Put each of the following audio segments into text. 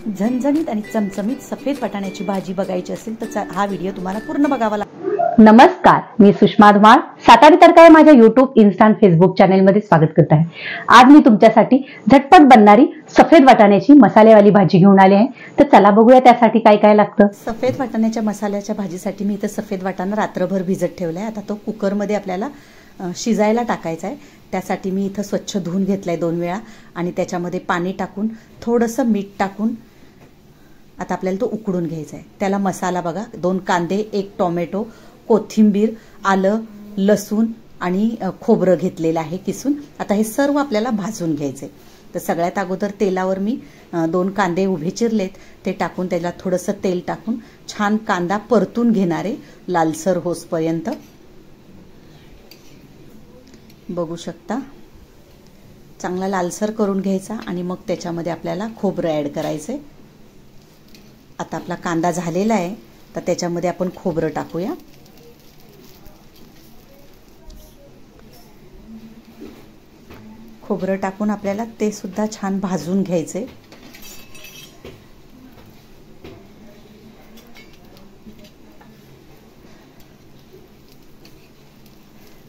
झणझणीत आणि चमचमीत सफेद वाटाण्याची भाजी बघायची असेल तर हा व्हिडिओ तुम्हाला पूर्ण बघावा लागेल। नमस्कार, मी सुषमा धुमाळ सातारी तडका या माझ्या युट्यूब इन्स्टा आणि फेसबुक चॅनलमध्ये स्वागत करत आहे। आज मी तुमच्यासाठी झटपट बनणारी सफेद वाटाण्याची मसालेवाली भाजी घेऊन आले आहे। तर चला बघूया त्यासाठी काय काय लागतं। सफेद वाटाण्याच्या मसाल्याच्या भाजीसाठी मी इथे सफेद वाटाणा रात्रभर भिजत ठेवलाय। आता तो कुकरमध्ये आपल्याला शिजायला टाकायचा आहे। त्यासाठी मी इथे स्वच्छ धुवून घेतलाय 2 वेळा आणि त्याच्यामध्ये पाणी टाकून थोडंसं मीठ टाकून आता आपल्याला तो उकडून घ्यायचा आहे। त्याला मसाला बघा, 2 कांदे, 1 टोमॅटो, कोथिंबीर, आलं, लसूण आणि खोबरं घेतलेलं आहे किसून। आता हे सर्व आपल्याला भाजून घ्यायचे। तर सगळ्यात अगोदर तेलावर मी 2 कांदे उभे चिरलेत, ते टाकून त्याला थोडंसं तेल टाकून छान कांदा परतून घेणारे लालसर होसपर्यंत। बघू शकता, चांगला लालसर करून घ्यायचा आणि मग त्याच्यामध्ये आपल्याला खोबरं ॲड करायचे। आता आपला कांदा झालेला आहे, तर त्याच्यामध्ये आपण खोबरं टाकूया। खोबरं टाकून आपल्याला ते सुद्धा छान भाजून घ्यायचे।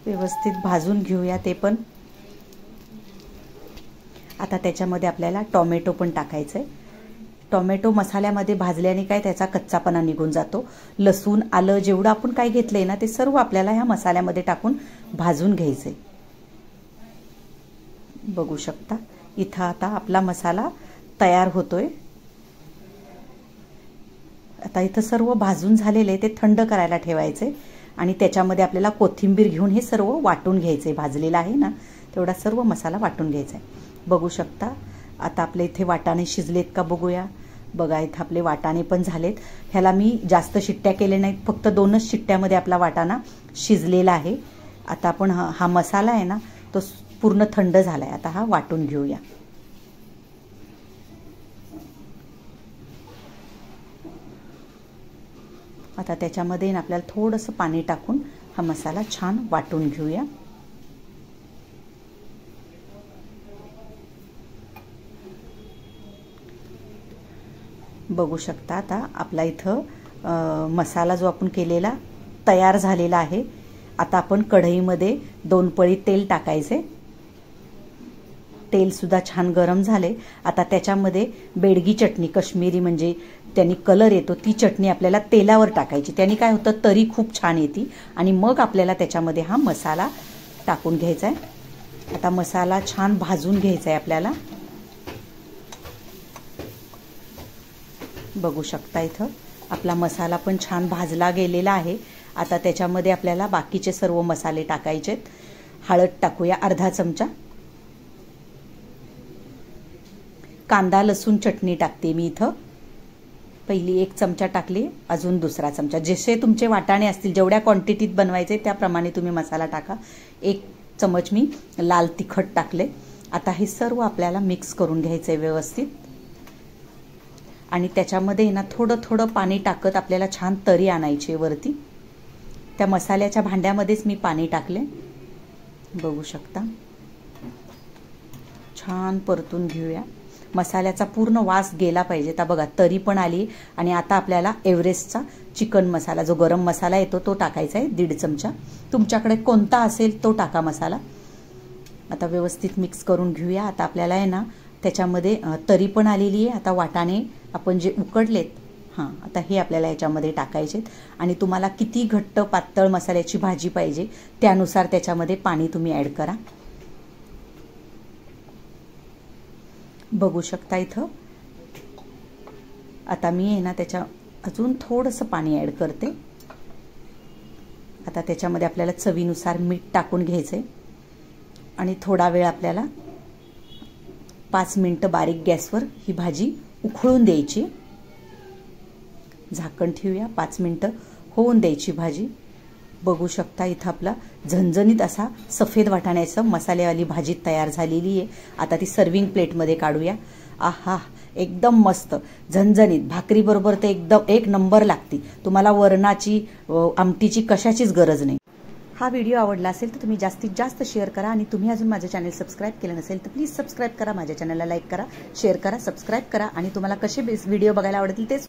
व्यवस्थित भाजून घेऊया ते पण। आता त्याच्यामध्ये आपल्याला टोमॅटो पण टाकायचे। टोमॅटो मसाल्यामध्ये भाजल्याने काय त्याचा कच्चापणा निघून जातो। लसूण, आलं जेवढं आपण काय घेतलंय ना ते सर्व आपल्याला ह्या मसाल्यामध्ये टाकून भाजून घ्यायचे। बघू शकता, इथं आता आपला मसाला तयार होतोय। आता इथं सर्व भाजून झालेले ते थंड करायला ठेवायचे आणि त्याच्यामध्ये आपल्याला कोथिंबीर घेऊन हे सर्व वाटून घ्यायचे। भाजलेला आहे ना तेवढा सर्व मसाला वाटून घ्यायचा आहे। बघू शकता, आता आपले इथे वाटाणे शिजलेत का बघूया। बघा, इथं आपले वाटाणे पण झालेत। ह्याला मी जास्त शिट्ट्या केल्या नाहीत, फक्त 2च शिट्ट्यामध्ये आपला वाटाणा शिजलेला आहे। आता आपण हा मसाला आहे ना तो पूर्ण थंड झालाय। आता हा वाटून घेऊया। आता त्याच्यामध्ये आपल्याला थोडंसं पाणी टाकून हा मसाला छान वाटून घेऊया। बघू शकता, आता आपला इथं मसाला जो आपण केलेला तयार झालेला आहे। आता आपण कढईमध्ये 2 पळी तेल टाकायचे। तेल सुद्धा छान गरम झाले। आता त्याच्यामध्ये बेडगी चटणी, काश्मीरी म्हणजे त्यांनी कलर येतो, ती चटणी आपल्याला तेलावर टाकायची। त्यांनी काय होतं, तरी खूप छान येते। आणि मग आपल्याला त्याच्यामध्ये हा मसाला टाकून घ्यायचा आहे। आता मसाला छान भाजून घ्यायचा आहे आपल्याला। बघू शकता, इथं आपला मसाला पण छान भाजला गेलेला आहे। आता त्याच्यामध्ये आपल्याला बाकीचे सर्व मसाले टाकायचेत। हळद टाकूया अर्धा चमचा। कांदा लसूण चटणी टाकते मी इथं। पहिली 1 चमचा टाकली, अजून दुसरा चमचा। जसे तुमचे वाटाणे असतील, जेवढ्या क्वांटिटीत बनवायचे त्याप्रमाणे तुम्ही मसाला टाका। 1 चमच मी लाल तिखट टाकले। आता हे सर्व आपल्याला मिक्स करून घ्यायचंय व्यवस्थित आणि त्याच्यामध्ये ना थोडं थोडं पाणी टाकत आपल्याला छान तरी आणायची वरती। त्या मसाल्याच्या भांड्यामध्येच मी पाणी टाकले। बघू शकता, छान परतून घेऊया। मसाल्याचा पूर्ण वास गेला पाहिजे। तर बघा, तरी पण आली। आणि आता आपल्याला एव्हरेस्टचा चिकन मसाला, जो गरम मसाला येतो तो टाकायचा आहे 1.5 चमचा। तुमच्याकडे कोणता असेल तो टाका मसाला। आता व्यवस्थित मिक्स करून घेऊया। आता आपल्याला आहे ना त्याच्यामध्ये तरी पण आलेली आहे। आता वाटाणे आपण जे उकडलेत, आता हे आपल्याला याच्यामध्ये टाकायचे आणि तुम्हाला किती घट्ट पातळ मसाल्याची भाजी पाहिजे त्यानुसार त्याच्यामध्ये पाणी तुम्ही ॲड करा। बघू शकता, इथं आता मी आहे ना त्याच्या अजून थोडंसं पाणी ॲड करते। आता त्याच्यामध्ये आपल्याला चवीनुसार मीठ टाकून घ्यायचे आणि थोडा वेळ आपल्याला 5 मिनिटं बारीक गॅसवर ही भाजी उकळून द्यायची। झाकण ठेवूया, 5 मिनिटं होऊन द्यायची भाजी। बघू शकता, इथं आपला झणझणीत असा सफेद वाटाण्याचं मसालेवाली भाजी तयार झालेली आहे। आता ती सर्विंग प्लेटमध्ये काढूया। आहा, एकदम मस्त झणझणीत भाकरी बरोबर ते एकदम 1 नंबर लागते। तुम्हाला वरणाची आमटीची कशाचीच गरज नाही। हा व्हिडिओ आवडला असेल तर तुम्ही जास्तीत जास्त शेअर करा आणि तुम्ही अजून माझे चॅनल सबस्क्राईब केलं नसेल तर प्लीज सबस्क्राईब करा, माझ्या चॅनलला लाईक करा, शेअर करा, सबस्क्राईब करा आणि तुम्हाला कसे व्हिडिओ बघायला आवडतील ते